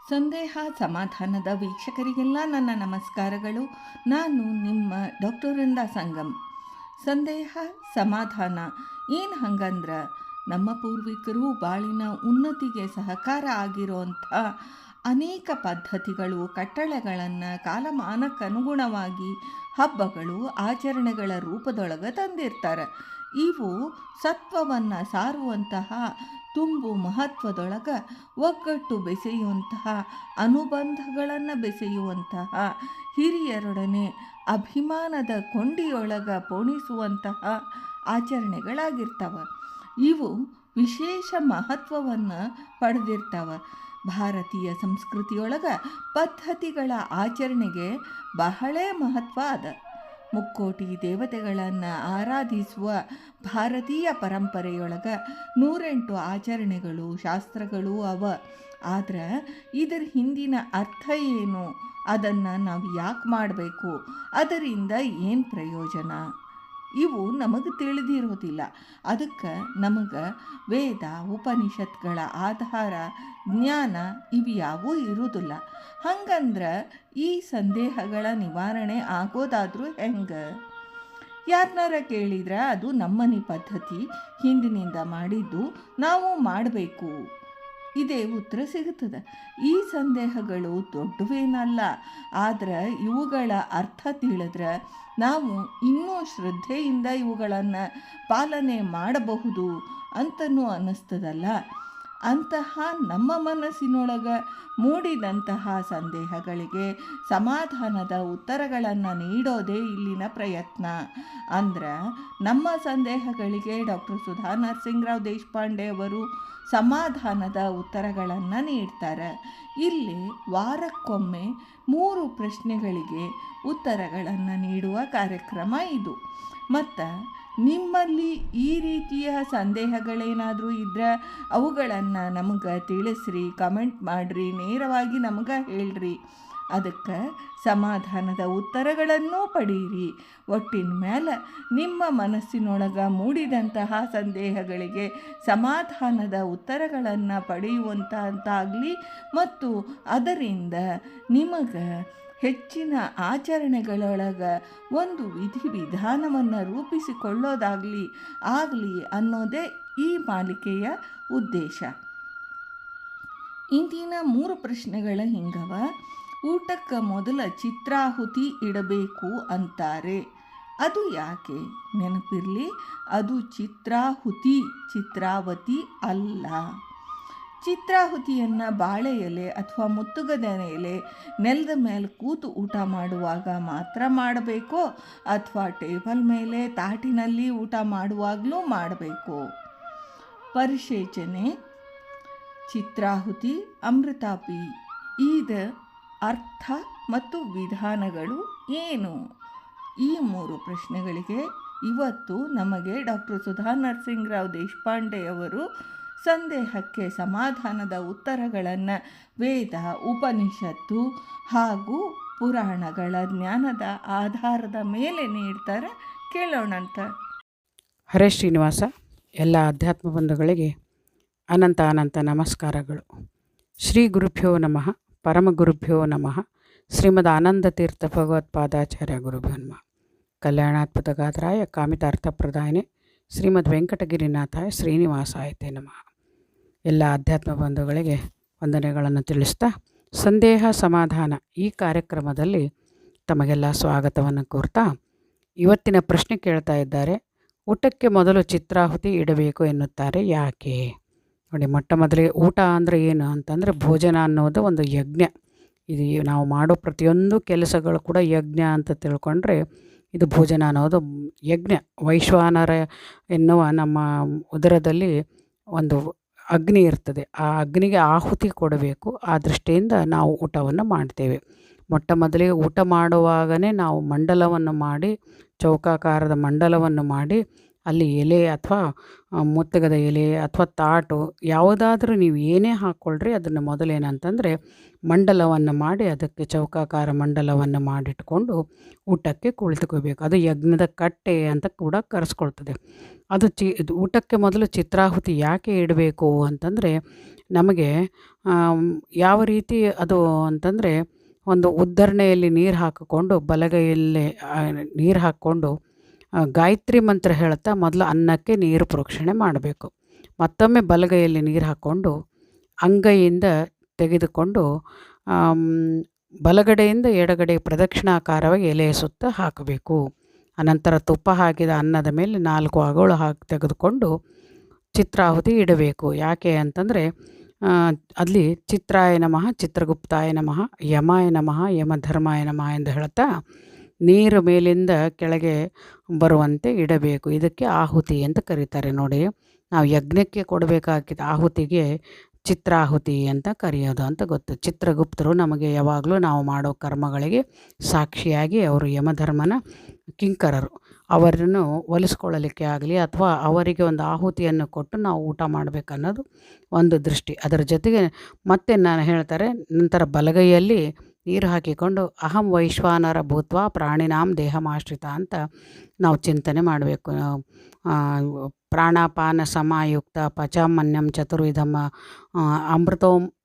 ಸಂದೇಹ ಸಮಾಧಾನದ ವೀಕ್ಷಕರಿಗೆಲ್ಲ ನನ್ನ ನಮಸ್ಕಾರಗಳು. ನಾನು ನಿಮ್ಮ ಡಾಕ್ಟರ್ ವೃಂದಾ ಸಂಗಮ್. ಸಂದೇಹ ಸಮಾಧಾನ ಏನು ಹಂಗಂದ್ರೆ, ನಮ್ಮ ಪೂರ್ವಿಕರು ಬಾಳಿನ ಉನ್ನತಿಗೆ ಸಹಕಾರ ಆಗಿರುವಂಥ ಅನೇಕ ಪದ್ಧತಿಗಳು, ಕಟ್ಟಳೆಗಳನ್ನು ಕಾಲಮಾನಕ್ಕನುಗುಣವಾಗಿ ಹಬ್ಬಗಳು, ಆಚರಣೆಗಳ ರೂಪದೊಳಗೆ ತಂದಿರ್ತಾರೆ. ಇವು ಸತ್ವವನ್ನು ಸಾರುವಂತಹ, ತುಂಬು ಮಹತ್ವದೊಳಗೆ ಒಗ್ಗಟ್ಟು ಬೆಸೆಯುವಂತಹ, ಅನುಬಂಧಗಳನ್ನು ಬೆಸೆಯುವಂತಹ, ಹಿರಿಯರೊಡನೆ ಅಭಿಮಾನದ ಕೊಂಡಿಯೊಳಗೆ ಪೋಣಿಸುವಂತಹ ಆಚರಣೆಗಳಾಗಿರ್ತವೆ. ಇವು ವಿಶೇಷ ಮಹತ್ವವನ್ನು ಪಡೆದಿರ್ತವೆ. ಭಾರತೀಯ ಸಂಸ್ಕೃತಿಯೊಳಗೆ ಪದ್ಧತಿಗಳ ಆಚರಣೆಗೆ ಬಹಳ ಮಹತ್ವ ಅದ. ಮುಕ್ಕೋಟಿ ದೇವತೆಗಳನ್ನು ಆರಾಧಿಸುವ ಭಾರತೀಯ ಪರಂಪರೆಯೊಳಗೆ 108 ಆಚರಣೆಗಳು, ಶಾಸ್ತ್ರಗಳು ಅವ. ಆದ್ರೆ ಇದರ ಹಿಂದಿನ ಅರ್ಥ ಏನು, ಅದನ್ನು ನಾವು ಯಾಕೆ ಮಾಡಬೇಕು, ಅದರಿಂದ ಏನು ಪ್ರಯೋಜನ, ಇವು ನಮಗೆ ತಿಳಿದಿರೋದಿಲ್ಲ. ಅದಕ್ಕೆ ನಮಗೆ ವೇದ ಉಪನಿಷತ್ಗಳ ಆಧಾರ ಜ್ಞಾನ ಇವ್ಯಾವೂ ಇರುವುದಿಲ್ಲ. ಹಂಗಂದ್ರೆ ಈ ಸಂದೇಹಗಳ ನಿವಾರಣೆ ಆಗೋದಾದರೂ ಹೆಂಗೆ? ಯಾರನ್ನಾರ ಕೇಳಿದ್ರೆ ಅದು ನಮ್ಮನೆ ಪದ್ಧತಿ, ಹಿಂದಿನಿಂದ ಮಾಡಿದ್ದು, ನಾವು ಮಾಡಬೇಕು, ಇದೇ ಉತ್ತರ ಸಿಗುತ್ತದೆ. ಈ ಸಂದೇಹಗಳು ದೊಡ್ಡವೇನಲ್ಲ, ಆದರೆ ಇವುಗಳ ಅರ್ಥ ತಿಳಿದ್ರೆ ನಾವು ಇನ್ನೂ ಶ್ರದ್ಧೆಯಿಂದ ಇವುಗಳನ್ನು ಪಾಲನೆ ಮಾಡಬಹುದು ಅಂತನೂ ಅನ್ನಿಸ್ತದಲ್ಲ. ಅಂತಹ ನಮ್ಮ ಮನಸ್ಸಿನೊಳಗೆ ಮೂಡಿದಂತಹ ಸಂದೇಹಗಳಿಗೆ ಸಮಾಧಾನದ ಉತ್ತರಗಳನ್ನು ನೀಡೋದೇ ಇಲ್ಲಿನ ಪ್ರಯತ್ನ. ಅಂದ್ರೆ ನಮ್ಮ ಸಂದೇಹಗಳಿಗೆ ಡಾಕ್ಟರ್ ಸುಧಾ ನರಸಿಂಗರಾವ್ ದೇಶಪಾಂಡೆ ಅವರು ಸಮಾಧಾನದ ಉತ್ತರಗಳನ್ನು ನೀಡ್ತಾರೆ. ಇಲ್ಲಿ ವಾರಕ್ಕೊಮ್ಮೆ 3 ಪ್ರಶ್ನೆಗಳಿಗೆ ಉತ್ತರಗಳನ್ನು ನೀಡುವ ಕಾರ್ಯಕ್ರಮ ಇದು. ಮತ್ತು ನಿಮ್ಮಲ್ಲಿ ಈ ರೀತಿಯ ಸಂದೇಹಗಳೇನಾದರೂ ಇದ್ದರೆ ಅವುಗಳನ್ನು ನಮಗೆ ತಿಳಿಸ್ರಿ, ಕಮೆಂಟ್ ಮಾಡಿರಿ, ನೇರವಾಗಿ ನಮಗೆ ಹೇಳ್ರಿ. ಅದಕ್ಕೆ ಸಮಾಧಾನದ ಉತ್ತರಗಳನ್ನೂ ಪಡೀರಿ. ಒಟ್ಟಿನ ಮೇಲೆ ನಿಮ್ಮ ಮನಸ್ಸಿನೊಳಗೆ ಮೂಡಿದಂತಹ ಸಂದೇಹಗಳಿಗೆ ಸಮಾಧಾನದ ಉತ್ತರಗಳನ್ನು ಪಡೆಯುವಂತಾಗಲಿ ಮತ್ತು ಅದರಿಂದ ನಿಮಗೆ ಹೆಚ್ಚಿನ ಆಚರಣೆಗಳೊಳಗೆ ಒಂದು ವಿಧಿವಿಧಾನವನ್ನು ರೂಪಿಸಿಕೊಳ್ಳೋದಾಗಲಿ ಅನ್ನೋದೇ ಈ ಮಾಲಿಕೆಯ ಉದ್ದೇಶ. ಇಂದಿನ 3 ಪ್ರಶ್ನೆಗಳ ಹಿಂಗವ. ಊಟಕ್ಕೆ ಮೊದಲ ಚಿತ್ರಾಹುತಿ ಇಡಬೇಕು ಅಂತಾರೆ, ಅದು ಯಾಕೆ? ನೆನಪಿರಲಿ, ಅದು ಚಿತ್ರಾಹುತಿ, ಚಿತ್ರಾವತಿ ಅಲ್ಲ. ಚಿತ್ರಾಹುತಿಯನ್ನು ಬಾಳೆ ಎಲೆ ಅಥವಾ ಮುತ್ತುಗದ ಎಲೆ ನೆಲದ ಮೇಲೆ ಕೂತು ಊಟ ಮಾಡುವಾಗ ಮಾತ್ರ ಮಾಡಬೇಕೋ ಅಥವಾ ಟೇಬಲ್ ಮೇಲೆ ತಾಟಿನಲ್ಲಿ ಊಟ ಮಾಡುವಾಗಲೂ ಮಾಡಬೇಕು? ಪರಿಶೇಚನೆ, ಚಿತ್ರಾಹುತಿ, ಅಮೃತಾಪಿ ಇದ ಅರ್ಥ ಮತ್ತು ವಿಧಾನಗಳು ಏನು? ಈ 3 ಪ್ರಶ್ನೆಗಳಿಗೆ ಇವತ್ತು ನಮಗೆ ಡಾಕ್ಟರ್ ಸುಧಾ ನರಸಿಂಗರಾವ್ ದೇಶಪಾಂಡೆಯವರು ಸಂದೇಹಕ್ಕೆ ಸಮಾಧಾನದ ಉತ್ತರಗಳನ್ನು ವೇದ ಉಪನಿಷತ್ತು ಹಾಗೂ ಪುರಾಣಗಳ ಜ್ಞಾನದ ಆಧಾರದ ಮೇಲೆ ನೀಡ್ತಾರೆ. ಕೇಳೋಣಂತ. ಹರೇ ಶ್ರೀನಿವಾಸ. ಎಲ್ಲ ಅಧ್ಯಾತ್ಮ ಬಂಧುಗಳಿಗೆ ಅನಂತ ನಮಸ್ಕಾರಗಳು. ಶ್ರೀ ಗುರುಭ್ಯೋ ನಮಃ, ಪರಮ ಗುರುಭ್ಯೋ ನಮಃ. ಶ್ರೀಮದ್ ಆನಂದ ತೀರ್ಥ ಭಗವತ್ಪಾದಾಚಾರ್ಯ ಗುರುಭ್ಯೋ ನಮಃ. ಕಲ್ಯಾಣಾತ್ಮತಗಾತ್ರಾಯ ಕಾಮಿತಾರ್ಥಪ್ರದಾಯನೆ ಶ್ರೀಮದ್ ವೆಂಕಟಗಿರಿನಾಥಾಯ ಶ್ರೀನಿವಾಸಾಯತೆ ನಮಃ. ಎಲ್ಲ ಅಧ್ಯಾತ್ಮ ಬಂಧುಗಳಿಗೆ ವಂದನೆಗಳನ್ನು ತಿಳಿಸ್ತಾ, ಸಂದೇಹ ಸಮಾಧಾನ ಈ ಕಾರ್ಯಕ್ರಮದಲ್ಲಿ ತಮಗೆಲ್ಲ ಸ್ವಾಗತವನ್ನು ಕೋರ್ತಾ, ಇವತ್ತಿನ ಪ್ರಶ್ನೆ ಕೇಳ್ತಾ ಇದ್ದಾರೆ. ಊಟಕ್ಕೆ ಮೊದಲು ಚಿತ್ರಾಹುತಿ ಇಡಬೇಕು ಎನ್ನುತ್ತಾರೆ, ಯಾಕೆ? ನೋಡಿ, ಮೊಟ್ಟ ಮೊದಲಿಗೆ ಊಟ ಅಂದರೆ ಏನು ಅಂತಂದರೆ, ಭೋಜನ ಅನ್ನೋದು ಒಂದು ಯಜ್ಞ. ಇದು ನಾವು ಮಾಡೋ ಪ್ರತಿಯೊಂದು ಕೆಲಸಗಳು ಕೂಡ ಯಜ್ಞ ಅಂತ ತಿಳ್ಕೊಂಡ್ರೆ, ಇದು ಭೋಜನ ಅನ್ನೋದು ಯಜ್ಞ. ವೈಶ್ವಾನರ ಎನ್ನುವ ನಮ್ಮ ಉದರದಲ್ಲಿ ಒಂದು ಅಗ್ನಿ ಇರ್ತದೆ, ಆ ಅಗ್ನಿಗೆ ಆಹುತಿ ಕೊಡಬೇಕು. ಆ ದೃಷ್ಟಿಯಿಂದ ನಾವು ಊಟವನ್ನು ಮಾಡ್ತೇವೆ. ಮೊಟ್ಟ ಮೊದಲಿಗೆ ಊಟ ಮಾಡುವಾಗಲೇ ನಾವು ಮಂಡಲವನ್ನು ಮಾಡಿ, ಚೌಕಾಕಾರದ ಮಂಡಲವನ್ನು ಮಾಡಿ, ಅಲ್ಲಿ ಎಲೆ ಅಥವಾ ಮುತ್ತಗದ ಎಲೆ ಅಥವಾ ತಾಟು ಯಾವುದಾದ್ರೂ ನೀವು ಏನೇ ಹಾಕ್ಕೊಳ್ರಿ, ಅದನ್ನು ಮೊದಲೇನಂತಂದರೆ ಮಂಡಲವನ್ನು ಮಾಡಿ, ಅದಕ್ಕೆ ಚೌಕಾಕಾರ ಮಂಡಲವನ್ನು ಮಾಡಿಟ್ಕೊಂಡು ಊಟಕ್ಕೆ ಕುಳಿತುಕೋಬೇಕು. ಅದು ಯಜ್ಞದ ಕಟ್ಟೆ ಅಂತ ಕೂಡ ಕರೆಸ್ಕೊಳ್ತದೆ. ಅದು ಊಟಕ್ಕೆ ಮೊದಲು ಚಿತ್ರಾಹುತಿ ಯಾಕೆ ಇಡಬೇಕು ಅಂತಂದರೆ, ನಮಗೆ ಯಾವ ರೀತಿ ಅದು ಅಂತಂದರೆ, ಒಂದು ಉದ್ಧರಣೆಯಲ್ಲಿ ನೀರು ಹಾಕಿಕೊಂಡು ಬಲಗೈಯಲ್ಲೇ ನೀರು ಹಾಕ್ಕೊಂಡು ಗಾಯತ್ರಿ ಮಂತ್ರ ಹೇಳ್ತಾ ಮೊದಲು ಅನ್ನಕ್ಕೆ ನೀರು ಪ್ರೋಕ್ಷಣೆ ಮಾಡಬೇಕು. ಮತ್ತೊಮ್ಮೆ ಬಲಗೈಯಲ್ಲಿ ನೀರು ಹಾಕ್ಕೊಂಡು ಅಂಗೈಯಿಂದ ತೆಗೆದುಕೊಂಡು ಬಲಗಡೆಯಿಂದ ಎಡಗಡೆ ಪ್ರದಕ್ಷಿಣಾಕಾರವಾಗಿ ಎಲೆಯ ಸುತ್ತ ಹಾಕಬೇಕು. ಅನಂತರ ತುಪ್ಪ ಹಾಕಿದ ಅನ್ನದ ಮೇಲೆ 4 ಅಗಳು ತೆಗೆದುಕೊಂಡು ಚಿತ್ರಾಹುತಿ ಇಡಬೇಕು. ಯಾಕೆ ಅಂತಂದರೆ, ಅಲ್ಲಿ ಚಿತ್ರಾಯ ನಮಃ, ಚಿತ್ರಗುಪ್ತಾಯ ನಮಃ, ಯಮಾಯ ನಮಃ, ಯಮಧರ್ಮಾಯ ನಮಃ ಎಂದು ಹೇಳ್ತಾ ನೀರು ಮೇಲಿಂದ ಕೆಳಗೆ ಬರುವಂತೆ ಇಡಬೇಕು. ಇದಕ್ಕೆ ಆಹುತಿ ಅಂತ ಕರೀತಾರೆ. ನೋಡಿ, ನಾವು ಯಜ್ಞಕ್ಕೆ ಕೊಡಬೇಕಾಗಿದ್ದ ಆಹುತಿಗೆ ಚಿತ್ರಾಹುತಿ ಅಂತ ಕರೆಯೋದು ಅಂತ ಗೊತ್ತು. ಚಿತ್ರಗುಪ್ತರು ನಮಗೆ ಯಾವಾಗಲೂ ನಾವು ಮಾಡೋ ಕರ್ಮಗಳಿಗೆ ಸಾಕ್ಷಿಯಾಗಿ ಅವರು ಯಮಧರ್ಮನ ಕಿಂಕರರು. ಅವರನ್ನು ಒಲಿಸ್ಕೊಳ್ಳಲಿಕ್ಕೆ ಆಗಲಿ ಅಥವಾ ಅವರಿಗೆ ಒಂದು ಆಹುತಿಯನ್ನು ಕೊಟ್ಟು ನಾವು ಊಟ ಮಾಡಬೇಕನ್ನೋದು ಒಂದು ದೃಷ್ಟಿ. ಅದರ ಜೊತೆಗೆ ಮತ್ತೆ ನಾನು ಹೇಳ್ತಾರೆ, ನಂತರ ಬಲಗೈಯಲ್ಲಿ ನೀರು ಹಾಕಿಕೊಂಡು ಅಹಂ ವೈಶ್ವಾನರ ಭೂತ್ವ ಪ್ರಾಣಿನಾಂ ದೇಹಮಾಶ್ರಿತ ಅಂತ ನಾವು ಚಿಂತನೆ ಮಾಡಬೇಕು. ಪ್ರಾಣಾಪಾನ ಸಮಾಯುಕ್ತ ಪಚಾಮನ್ಯಂ ಚತುರ್ವಿಧಂ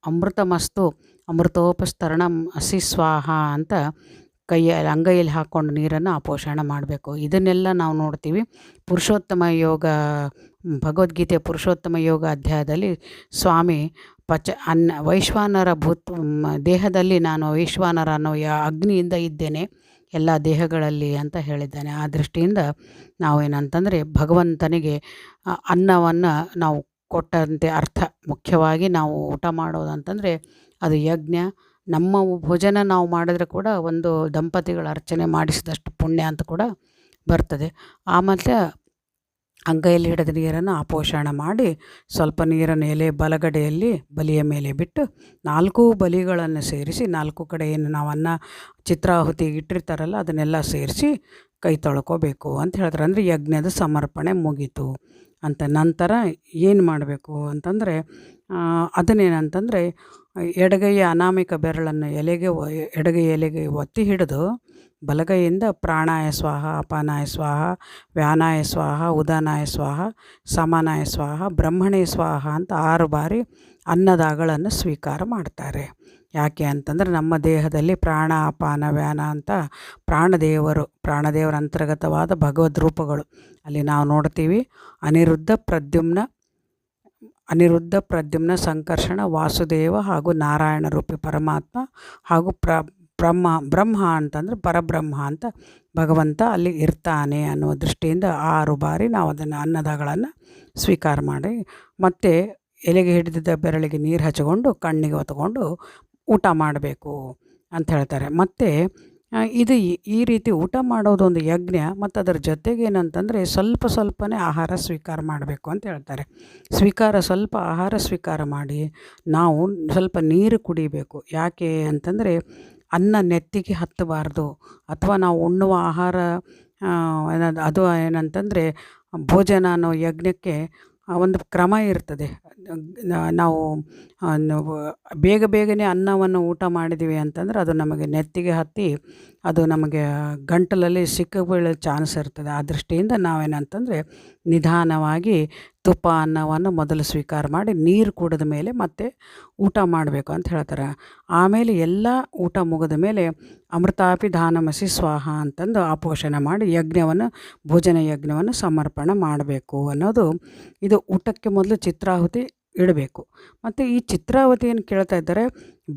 ಅಮೃತಮಸ್ತು ಅಮೃತೋಪಸ್ತರಣಂ ಅಸಿ ಸ್ವಾಹ ಅಂತ ಅಂಗೈಯಲ್ಲಿ ಹಾಕ್ಕೊಂಡು ನೀರನ್ನು ಅಪೋಷಣ ಮಾಡಬೇಕು. ಇದನ್ನೆಲ್ಲ ನಾವು ನೋಡ್ತೀವಿ ಪುರುಷೋತ್ತಮ ಯೋಗ, ಭಗವದ್ಗೀತೆ ಪುರುಷೋತ್ತಮ ಯೋಗ ಅಧ್ಯಾಯದಲ್ಲಿ ಸ್ವಾಮಿ ವೈಶ್ವಾನರ ದೇಹದಲ್ಲಿ ನಾನು ವೈಶ್ವಾನರ ಅನ್ನೋ ಅಗ್ನಿಯಿಂದ ಇದ್ದೇನೆ ಎಲ್ಲ ದೇಹಗಳಲ್ಲಿ ಅಂತ ಹೇಳಿದ್ದಾನೆ. ಆ ದೃಷ್ಟಿಯಿಂದ ನಾವೇನಂತಂದರೆ ಭಗವಂತನಿಗೆ ಅನ್ನವನ್ನು ನಾವು ಕೊಟ್ಟಂತೆ ಅರ್ಥ. ಮುಖ್ಯವಾಗಿ ನಾವು ಊಟ ಮಾಡೋದು ಅಂತಂದರೆ ಅದು ಯಜ್ಞ. ನಮ್ಮ ಭೋಜನ ನಾವು ಮಾಡಿದ್ರೆ ಕೂಡ ಒಂದು ದಂಪತಿಗಳ ಅರ್ಚನೆ ಮಾಡಿಸಿದಷ್ಟು ಪುಣ್ಯ ಅಂತ ಕೂಡ ಬರ್ತದೆ. ಆಮೇಲೆ ಅಂಗೈಯಲ್ಲಿ ಹಿಡಿದ ನೀರನ್ನು ಅಪೋಷಣ ಮಾಡಿ ಸ್ವಲ್ಪ ನೀರನ್ನು ಬಲಗಡೆಯಲ್ಲಿ ಬಲಿಯ ಮೇಲೆ ಬಿಟ್ಟು 4 ಬಲಿಗಳನ್ನು ಸೇರಿಸಿ 4 ಕಡೆ ಏನು ನಾವು ಅನ್ನ ಚಿತ್ರಾಹುತಿಗೆ ಇಟ್ಟಿರ್ತಾರಲ್ಲ ಅದನ್ನೆಲ್ಲ ಸೇರಿಸಿ ಕೈ ತೊಳ್ಕೋಬೇಕು ಅಂತ ಹೇಳ್ತಾರೆ. ಅಂದರೆ ಯಜ್ಞದ ಸಮರ್ಪಣೆ ಮುಗೀತು ಅಂತ. ನಂತರ ಏನು ಮಾಡಬೇಕು ಅಂತಂದರೆ, ಅದನ್ನೇನಂತಂದರೆ ಎಡಗೈಯ ಅನಾಮಿಕ ಬೆರಳನ್ನು ಎಡಗೈ ಎಲೆಗೆ ಒತ್ತಿ ಹಿಡಿದು ಬಲಗೈಯಿಂದ ಪ್ರಾಣಾಯ ಸ್ವಾಹ, ಅಪಾನಾಯ ಸ್ವಾಹ, ವ್ಯಾನಾಯ ಸ್ವಾಹ, ಉದಾನಾಯ ಸ್ವಾಹ, ಸಮಾನಾಯ ಸ್ವಾಹ, ಬ್ರಹ್ಮಣೇ ಸ್ವಾಹ ಅಂತ 6 ಬಾರಿ ಅನ್ನದ ಅಗಳನ್ನು ಸ್ವೀಕಾರ ಮಾಡ್ತಾರೆ. ಯಾಕೆ ಅಂತಂದರೆ ನಮ್ಮ ದೇಹದಲ್ಲಿ ಪ್ರಾಣ, ಅಪಾನ, ವ್ಯಾನ ಅಂತ ಪ್ರಾಣದೇವರ ಅಂತರ್ಗತವಾದ ಭಗವದ್ ರೂಪಗಳು ಅಲ್ಲಿ ನಾವು ನೋಡ್ತೀವಿ. ಅನಿರುದ್ಧ ಪ್ರದ್ಯುಮ್ನ ಸಂಕರ್ಷಣ ವಾಸುದೇವ ಹಾಗೂ ನಾರಾಯಣ ರೂಪಿ ಪರಮಾತ್ಮ ಹಾಗೂ ಬ್ರಹ್ಮ ಅಂತಂದರೆ ಪರಬ್ರಹ್ಮ ಅಂತ ಭಗವಂತ ಅಲ್ಲಿ ಇರ್ತಾನೆ ಅನ್ನುವ ದೃಷ್ಟಿಯಿಂದ 6 ಬಾರಿ ನಾವು ಅದನ್ನು ಅನ್ನದಗಳನ್ನು ಸ್ವೀಕಾರ ಮಾಡಿ ಮತ್ತೆ ಎಲೆಗೆ ಹಿಡಿದಿದ್ದ ಬೆರಳಿಗೆ ನೀರು ಹಚ್ಚಿಕೊಂಡು ಕಣ್ಣಿಗೆ ಹೊತ್ಕೊಂಡು ಊಟ ಮಾಡಬೇಕು ಅಂತ ಹೇಳ್ತಾರೆ. ಮತ್ತು ಇದು ಈ ರೀತಿ ಊಟ ಮಾಡೋದು ಒಂದು ಯಜ್ಞ. ಮತ್ತು ಅದರ ಜೊತೆಗೆ ಏನಂತಂದರೆ ಸ್ವಲ್ಪನೇ ಆಹಾರ ಸ್ವೀಕಾರ ಮಾಡಬೇಕು ಅಂತ ಹೇಳ್ತಾರೆ. ಸ್ವಲ್ಪ ಆಹಾರ ಸ್ವೀಕಾರ ಮಾಡಿ ನಾವು ಸ್ವಲ್ಪ ನೀರು ಕುಡಿಬೇಕು. ಯಾಕೆ ಅಂತಂದರೆ ಅನ್ನ ನೆತ್ತಿಗೆ ಹತ್ತಬಾರ್ದು. ಅಥವಾ ನಾವು ಉಣ್ಣುವ ಆಹಾರ ಅದು ಏನಂತಂದರೆ ಭೋಜನ ಅನ್ನೋ ಯಜ್ಞಕ್ಕೆ ಒಂದು ಕ್ರಮ ಇರ್ತದೆ. ನಾವು ಬೇಗನೆ ಅನ್ನವನ್ನು ಊಟ ಮಾಡಿದ್ದೀವಿ ಅಂತಂದರೆ ಅದು ನಮಗೆ ನೆತ್ತಿಗೆ ಹತ್ತಿ ಅದು ನಮಗೆ ಗಂಟಲಲ್ಲಿ ಸಿಕ್ಕಬೀಳೋ ಚಾನ್ಸ್ ಇರ್ತದೆ. ಆ ದೃಷ್ಟಿಯಿಂದ ನಾವೇನಂತಂದರೆ ನಿಧಾನವಾಗಿ ತುಪ್ಪ ಅನ್ನವನ್ನು ಮೊದಲು ಸ್ವೀಕಾರ ಮಾಡಿ ನೀರು ಕುಡಿದ ಮೇಲೆ ಮತ್ತೆ ಊಟ ಮಾಡಬೇಕು ಅಂತ ಹೇಳ್ತಾರೆ. ಆಮೇಲೆ ಎಲ್ಲ ಊಟ ಮುಗಿದ ಮೇಲೆ ಅಮೃತಾಪಿ ದಾನಮಸಿ ಸ್ವಾಹ ಅಂತಂದು ಆಪೋಷಣೆ ಮಾಡಿ ಭೋಜನ ಯಜ್ಞವನ್ನು ಸಮರ್ಪಣೆ ಮಾಡಬೇಕು ಅನ್ನೋದು. ಇದು ಊಟಕ್ಕೆ ಮೊದಲು ಚಿತ್ರಾಹುತಿ ಇಡಬೇಕು. ಮತ್ತು ಈ ಚಿತ್ರಾಹುತಿಯನ್ನು ಕೇಳ್ತಾ ಇದ್ದಾರೆ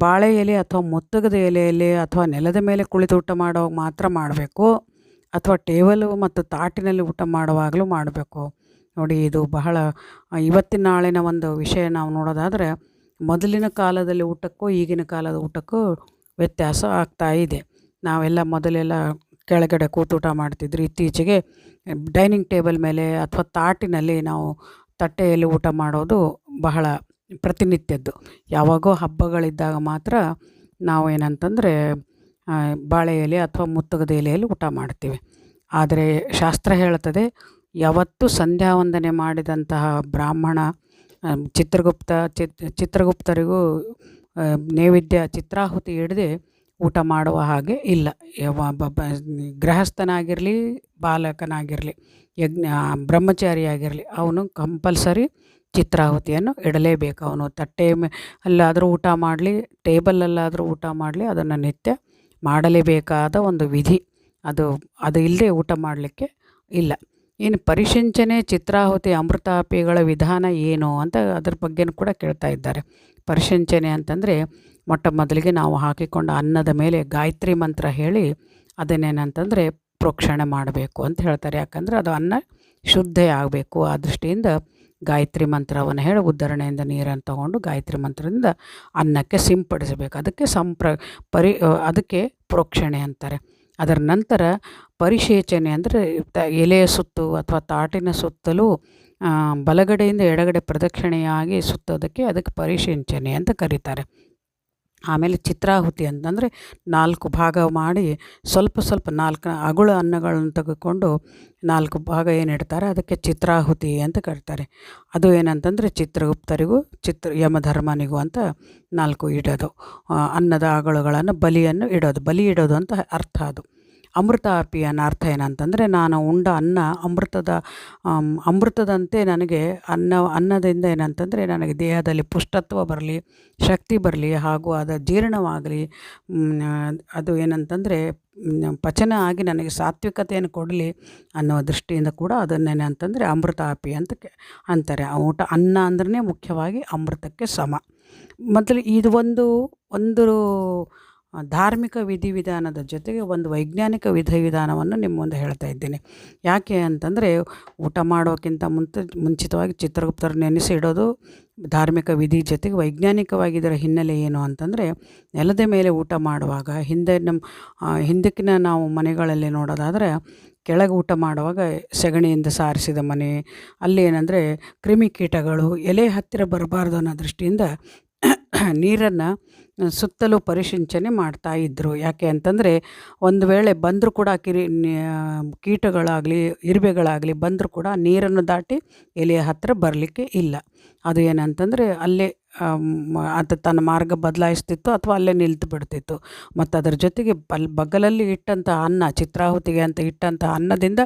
ಬಾಳೆ ಎಲೆ ಅಥವಾ ಮುತ್ತುಗದ ಎಲೆಯಲ್ಲಿ ಅಥವಾ ನೆಲದ ಮೇಲೆ ಕುಳಿತು ಊಟ ಮಾಡುವಾಗ ಮಾತ್ರ ಮಾಡಬೇಕು, ಅಥವಾ ಟೇಬಲು ಮತ್ತು ತಾಟಿನಲ್ಲಿ ಊಟ ಮಾಡುವಾಗಲೂ ಮಾಡಬೇಕು. ನೋಡಿ, ಇದು ಬಹಳ ಇವತ್ತಿನ ನಾಳಿನ ಒಂದು ವಿಷಯ ನಾವು ನೋಡೋದಾದರೆ ಮೊದಲಿನ ಕಾಲದಲ್ಲಿ ಊಟಕ್ಕೂ ಈಗಿನ ಕಾಲದ ಊಟಕ್ಕೂ ವ್ಯತ್ಯಾಸ ಆಗ್ತಾ ಇದೆ. ನಾವೆಲ್ಲ ಮೊದಲೆಲ್ಲ ಕೆಳಗಡೆ ಕೂತು ಊಟ ಮಾಡ್ತಿದ್ರು. ಇತ್ತೀಚೆಗೆ ಡೈನಿಂಗ್ ಟೇಬಲ್ ಮೇಲೆ ಅಥವಾ ತಾಟಿನಲ್ಲಿ ನಾವು ತಟ್ಟೆಯಲ್ಲಿ ಊಟ ಮಾಡೋದು ಬಹಳ ಪ್ರತಿನಿತ್ಯದ್ದು. ಯಾವಾಗೋ ಹಬ್ಬಗಳಿದ್ದಾಗ ಮಾತ್ರ ನಾವು ಏನಂತಂದರೆ ಬಾಳೆ ಎಲೆ ಅಥವಾ ಮುತ್ತುಗದ ಎಲೆಯಲ್ಲಿ ಊಟ ಮಾಡ್ತೀವಿ. ಆದರೆ ಶಾಸ್ತ್ರ ಯಾವತ್ತು ಸಂಧ್ಯಾ ವಂದನೆ ಮಾಡಿದಂತಹ ಬ್ರಾಹ್ಮಣ ಚಿತ್ರಗುಪ್ತರಿಗೂ ನೈವೇದ್ಯ ಚಿತ್ರಾಹುತಿ ಹಿಡದೆ ಊಟ ಮಾಡುವ ಹಾಗೆ ಇಲ್ಲ. ಗೃಹಸ್ಥನಾಗಿರಲಿ, ಬಾಲಕನಾಗಿರಲಿ, ಬ್ರಹ್ಮಚಾರಿಯಾಗಿರಲಿ, ಅವನು ಕಂಪಲ್ಸರಿ ಚಿತ್ರಾಹುತಿಯನ್ನು ಇಡಲೇಬೇಕು. ಅವನು ತಟ್ಟೆ ಅಲ್ಲಾದರೂ ಊಟ ಮಾಡಲಿ, ಟೇಬಲಲ್ಲಾದರೂ ಊಟ ಮಾಡಲಿ, ಅದನ್ನು ನಿತ್ಯ ಮಾಡಲೇಬೇಕಾದ ಒಂದು ವಿಧಿ. ಅದು ಇಲ್ಲದೆ ಊಟ ಮಾಡಲಿಕ್ಕೆ ಇಲ್ಲ. ಇನ್ನು ಪರಿಶಿಂಚನೆ, ಚಿತ್ರಾಹುತಿ, ಅಮೃತಾಪಿಗಳ ವಿಧಾನ ಏನು ಅಂತ ಅದ್ರ ಬಗ್ಗೆನೂ ಕೂಡ ಕೇಳ್ತಾ ಇದ್ದಾರೆ. ಪರಿಶಿಂಚನೆ ಅಂತಂದರೆ ಮೊಟ್ಟ ಮೊದಲಿಗೆ ನಾವು ಹಾಕಿಕೊಂಡ ಅನ್ನದ ಮೇಲೆ ಗಾಯತ್ರಿ ಮಂತ್ರ ಹೇಳಿ ಅದನ್ನೇನಂತಂದರೆ ಪ್ರೋಕ್ಷಣೆ ಮಾಡಬೇಕು ಅಂತ ಹೇಳ್ತಾರೆ. ಯಾಕಂದರೆ ಅದು ಅನ್ನ ಶುದ್ಧ ಆಗಬೇಕು. ಆ ದೃಷ್ಟಿಯಿಂದ ಗಾಯತ್ರಿ ಮಂತ್ರವನ್ನು ಹೇಳಿ ಉದ್ಧರಣೆಯಿಂದ ನೀರನ್ನು ತಗೊಂಡು ಗಾಯತ್ರಿ ಮಂತ್ರದಿಂದ ಅನ್ನಕ್ಕೆ ಸಿಂಪಡಿಸಬೇಕು. ಅದಕ್ಕೆ ಅದಕ್ಕೆ ಪ್ರೋಕ್ಷಣೆ ಅಂತಾರೆ. ಅದರ ನಂತರ ಪರಿಶೇಚನೆ ಅಂದರೆ ಎಲೆಯ ಸುತ್ತು ಅಥವಾ ತಾಟಿನ ಸುತ್ತಲೂ ಬಲಗಡೆಯಿಂದ ಎಡಗಡೆ ಪ್ರದಕ್ಷಿಣೆಯಾಗಿ ಸುತ್ತೋದಕ್ಕೆ ಅದಕ್ಕೆ ಪರಿಶಿಂಚನೆ ಅಂತ ಕರೀತಾರೆ. ಆಮೇಲೆ ಚಿತ್ರಾಹುತಿ ಅಂತಂದರೆ 4 ಭಾಗ ಮಾಡಿ ಸ್ವಲ್ಪ 4 ಅಗುಳ ಅನ್ನಗಳನ್ನು ತೆಗೆದುಕೊಂಡು 4 ಭಾಗ ಏನಿಡ್ತಾರೆ ಅದಕ್ಕೆ ಚಿತ್ರಾಹುತಿ ಅಂತ ಕರೀತಾರೆ. ಅದು ಏನಂತಂದರೆ ಚಿತ್ರಗುಪ್ತರಿಗೂ ಯಮಧರ್ಮನಿಗೂ ಅಂತ 4 ಇಡೋದು. ಅನ್ನದ ಅಗುಳುಗಳನ್ನು ಬಲಿ ಇಡೋದು ಅಂತ ಅರ್ಥ. ಅದು ಅಮೃತಾಪಿ ಅನ್ನೋ ಅರ್ಥ ಏನಂತಂದರೆ ನಾನು ಉಂಡ ಅನ್ನ ಅಮೃತದಂತೆ ನನಗೆ ಅನ್ನದಿಂದ ಏನಂತಂದರೆ ನನಗೆ ದೇಹದಲ್ಲಿ ಪುಷ್ಟತ್ವ ಬರಲಿ, ಶಕ್ತಿ ಬರಲಿ, ಹಾಗೂ ಅದು ಜೀರ್ಣವಾಗಲಿ, ಅದು ಏನಂತಂದರೆ ಪಚನ ಆಗಿ ನನಗೆ ಸಾತ್ವಿಕತೆಯನ್ನು ಕೊಡಲಿ ಅನ್ನೋ ದೃಷ್ಟಿಯಿಂದ ಕೂಡ ಅದನ್ನೇನಂತಂದರೆ ಅಮೃತಾಪಿ ಅಂತ ಅಂತಾರೆ. ಅನ್ನ ಅಂದ್ರೆ ಮುಖ್ಯವಾಗಿ ಅಮೃತಕ್ಕೆ ಸಮ. ಮೊದಲು ಇದು ಒಂದು ಧಾರ್ಮಿಕ ವಿಧಿವಿಧಾನದ ಜೊತೆಗೆ ಒಂದು ವೈಜ್ಞಾನಿಕ ವಿಧಿವಿಧಾನವನ್ನು ನಿಮ್ಮ ಮುಂದೆ ಹೇಳ್ತಾ ಇದ್ದೇನೆ. ಯಾಕೆ ಅಂತಂದರೆ ಊಟ ಮಾಡೋಕ್ಕಿಂತ ಮುಂಚಿತವಾಗಿ ಚಿತ್ರಗುಪ್ತರು ನೆನೆಸಿ ಇಡೋದು ಧಾರ್ಮಿಕ ವಿಧಿ ಜೊತೆಗೆ ವೈಜ್ಞಾನಿಕವಾಗಿ ಇದರ ಹಿನ್ನೆಲೆ ಏನು ಅಂತಂದರೆ, ನೆಲದ ಮೇಲೆ ಊಟ ಮಾಡುವಾಗ ಹಿಂದಕ್ಕಿನ ನಾವು ಮನೆಗಳಲ್ಲಿ ನೋಡೋದಾದರೆ ಕೆಳಗೆ ಊಟ ಮಾಡುವಾಗ ಸೆಗಣಿಯಿಂದ ಸಾರಿಸಿದ ಮನೆ, ಅಲ್ಲಿ ಏನಂದರೆ ಕ್ರಿಮಿಕೀಟಗಳು ಎಲೆ ಹತ್ತಿರ ಬರಬಾರ್ದು ಅನ್ನೋ ದೃಷ್ಟಿಯಿಂದ ನೀರನ್ನು ಸುತ್ತಲೂ ಪರಿಶಿಂಚನೆ ಮಾಡ್ತಾ ಇದ್ದರು. ಯಾಕೆ ಅಂತಂದರೆ ಒಂದು ವೇಳೆ ಬಂದರೂ ಕೂಡ ಕೀಟಗಳಾಗಲಿ ಇರುವೆಗಳಾಗಲಿ ಬಂದರೂ ಕೂಡ ನೀರನ್ನು ದಾಟಿ ಎಲೆಯ ಹತ್ತಿರ ಬರಲಿಕ್ಕೆ ಇಲ್ಲ. ಅದು ಏನಂತಂದರೆ ಅಲ್ಲೇ ಅದು ತನ್ನ ಮಾರ್ಗ ಬದಲಾಯಿಸ್ತಿತ್ತು ಅಥವಾ ಅಲ್ಲೇ ನಿಲ್ತು ಬಿಡ್ತಿತ್ತು. ಮತ್ತು ಅದರ ಜೊತೆಗೆ ಬಗಲಲ್ಲಿ ಇಟ್ಟಂಥ ಅನ್ನ, ಚಿತ್ರಾಹುತಿಗೆ ಅಂತ ಇಟ್ಟಂಥ ಅನ್ನದಿಂದ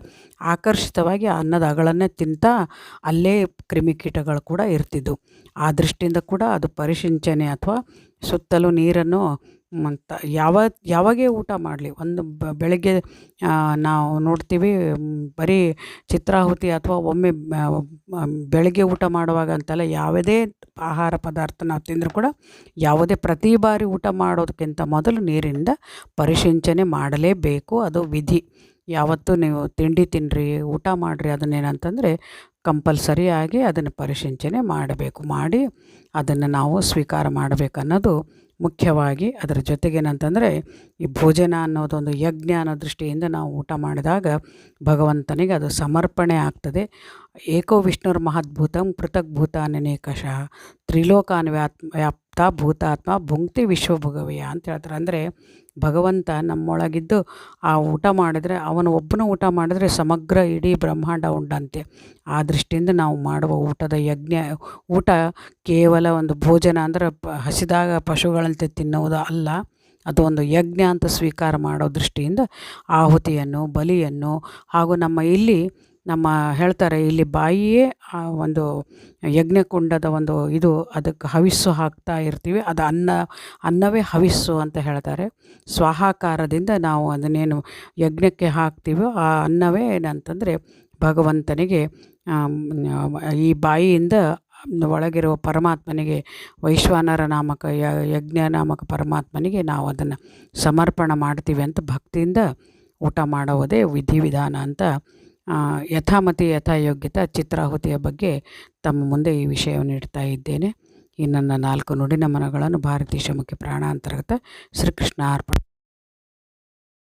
ಆಕರ್ಷಿತವಾಗಿ ಆ ಅನ್ನದ ಅಗಳನ್ನೇ ತಿಂತಾ ಅಲ್ಲೇ ಕ್ರಿಮಿಕೀಟಗಳು ಕೂಡ ಇರ್ತಿದ್ವು. ಆ ದೃಷ್ಟಿಯಿಂದ ಕೂಡ ಅದು ಪರಿಶಿಂಚನೆ ಅಥವಾ ಸುತ್ತಲೂ ನೀರನ್ನು ಯಾವಾಗೇ ಊಟ ಮಾಡಲಿ, ಒಂದು ಬೆಳಗ್ಗೆ ನಾವು ನೋಡ್ತೀವಿ ಬರೀ ಚಿತ್ರಾಹುತಿ ಅಥವಾ ಒಮ್ಮೆ ಬೆಳಗ್ಗೆ ಊಟ ಮಾಡುವಾಗ ಅಂತಲ್ಲ, ಯಾವುದೇ ಆಹಾರ ಪದಾರ್ಥ ನಾವು ತಿಂದರೂ ಕೂಡ ಪ್ರತಿ ಬಾರಿ ಊಟ ಮಾಡೋದಕ್ಕಿಂತ ಮೊದಲು ನೀರಿನಿಂದ ಪರಿಶಿಂಚನೆ ಮಾಡಲೇಬೇಕು. ಅದು ವಿಧಿ. ಯಾವತ್ತೂ ನೀವು ತಿಂಡಿ ತಿನ್ನಿರಿ, ಊಟ ಮಾಡಿರಿ, ಅದನ್ನೇನಂತಂದರೆ ಕಂಪಲ್ಸರಿಯಾಗಿ ಅದನ್ನು ಪರಿಶಿಂಚನೆ ಮಾಡಿ ಅದನ್ನು ನಾವು ಸ್ವೀಕಾರ ಮಾಡಬೇಕನ್ನೋದು ಮುಖ್ಯವಾಗಿ. ಅದರ ಜೊತೆಗೇನಂತಂದರೆ ಈ ಭೋಜನ ಅನ್ನೋದೊಂದು ಯಜ್ಞ ಅನ್ನೋ ದೃಷ್ಟಿಯಿಂದ ನಾವು ಊಟ ಮಾಡಿದಾಗ ಭಗವಂತನಿಗೆ ಅದು ಸಮರ್ಪಣೆ ಆಗ್ತದೆ. ಏಕೋ ವಿಷ್ಣುರ್ ಮಹದ್ಭೂತಂ ಪೃಥಕ್ ಭೂತಾನ್ಯನೇಕಶಃ ತ್ರಿಲೋಕಾನ್ ವ್ಯಾಪ್ತ ಭೂತಾತ್ಮ ಭುಂಕ್ತಿ ವಿಶ್ವಭುಗವಯ ಅಂತ ಹೇಳ್ತಾರೆ. ಅಂದರೆ ಭಗವಂತ ನಮ್ಮೊಳಗಿದ್ದು ಆ ಊಟ ಮಾಡಿದರೆ, ಅವನು ಒಬ್ಬನು ಊಟ ಮಾಡಿದರೆ ಸಮಗ್ರ ಇಡೀ ಬ್ರಹ್ಮಾಂಡ ಉಂಡಂತೆ. ಆ ದೃಷ್ಟಿಯಿಂದ ನಾವು ಮಾಡುವ ಊಟ ಕೇವಲ ಒಂದು ಭೋಜನ ಅಂದರೆ ಹಸಿದಾಗ ಪಶುಗಳಂತೆ ತಿನ್ನುವುದು ಅಲ್ಲ, ಅದು ಒಂದು ಯಜ್ಞ ಅಂತ ಸ್ವೀಕಾರ ಮಾಡೋ ದೃಷ್ಟಿಯಿಂದ ಆಹುತಿಯನ್ನು, ಬಲಿಯನ್ನು, ಹಾಗೂ ನಮ್ಮ ಹೇಳ್ತಾರೆ ಇಲ್ಲಿ ಬಾಯಿಯೇ ಒಂದು ಯಜ್ಞಕುಂಡದ ಒಂದು ಅದಕ್ಕೆ ಹವಿಸ್ಸು ಹಾಕ್ತಾ ಇರ್ತೀವಿ. ಅದು ಅನ್ನವೇ ಹವಿಸ್ಸು ಅಂತ ಹೇಳ್ತಾರೆ. ಸ್ವಾಹಾಕಾರದಿಂದ ನಾವು ಅದನ್ನೇನು ಯಜ್ಞಕ್ಕೆ ಹಾಕ್ತೀವೋ ಆ ಅನ್ನವೇ ಏನಂತಂದರೆ ಭಗವಂತನಿಗೆ ಈ ಬಾಯಿಯಿಂದ ಒಳಗಿರುವ ಪರಮಾತ್ಮನಿಗೆ, ವೈಶ್ವಾನರ ನಾಮಕ ಯಜ್ಞ ನಾಮಕ ಪರಮಾತ್ಮನಿಗೆ ನಾವು ಅದನ್ನು ಸಮರ್ಪಣೆ ಮಾಡ್ತೀವಿ ಅಂತ ಭಕ್ತಿಯಿಂದ ಊಟ ಮಾಡೋದೇ ವಿಧಿವಿಧಾನ ಅಂತ ಯಥಾಮತಿ ಯಥಾಯೋಗ್ಯತ ಚಿತ್ರಾಹುತಿಯ ಬಗ್ಗೆ ತಮ್ಮ ಮುಂದೆ ಈ ವಿಷಯವನ್ನು ಇಡ್ತಾ ಇದ್ದೇನೆ. ಈ ನನ್ನ 4 ನುಡಿ ನಮನಗಳನ್ನು ಭಾರತೀಶ ಮುಖ್ಯ ಪ್ರಾಣಾಂತರ್ಗತ ಶ್ರೀಕೃಷ್ಣ ಅರ್ಪಣ.